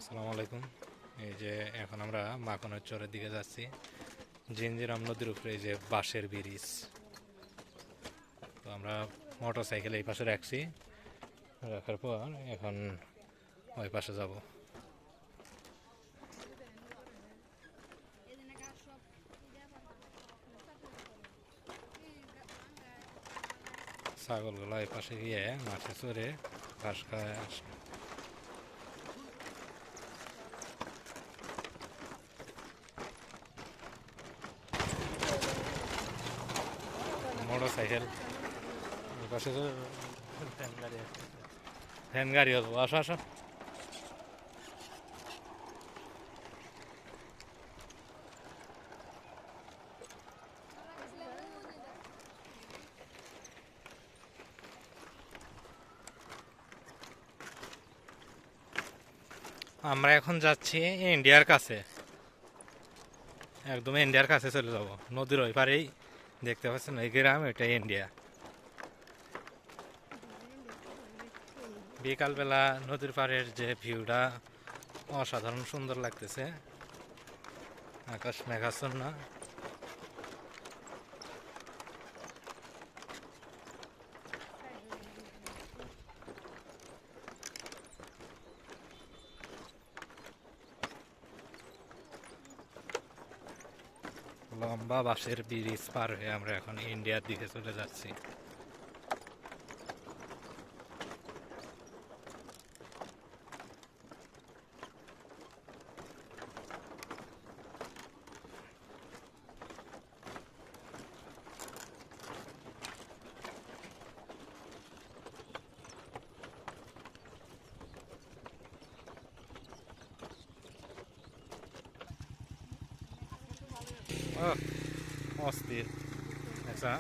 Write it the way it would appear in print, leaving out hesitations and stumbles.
আসসালামু আলাইকুম। এই যে এখন আমরা মাখনের চরের দিকে যাচ্ছি। জিঞ্জিরাম নদীর উপরে এই যে বাঁশের ব্রিজ। তো আমরা মোটর সাইকেল এই পাশে রাখছি, রাখার পর এখন ওই পাশে যাব। ছাগলগুলো এই পাশে গিয়ে মাঠে চড়ে ঘাস খায় আসে। মোটর সাইকেল এই পাশে ভ্যান গাড়ি হলো, আসো আসো। আমরা এখন যাচ্ছি ইন্ডিয়ার কাছে, একদম ইন্ডিয়ার কাছে চলে যাব। নদীর ওই পারেই দেখতে পাচ্ছেন এই গ্রাম, এটাই ইন্ডিয়া। বিকালবেলা নদীর পাড়ের যে ভিউটা অসাধারণ সুন্দর লাগতেছে, আকাশ মেঘাচ্ছন্ন। লম্বা বাঁশের ব্রিজ পার হয়ে আমরা এখন ইন্ডিয়ার দিকে চলে যাচ্ছি। ও অস্থির। আচ্ছা,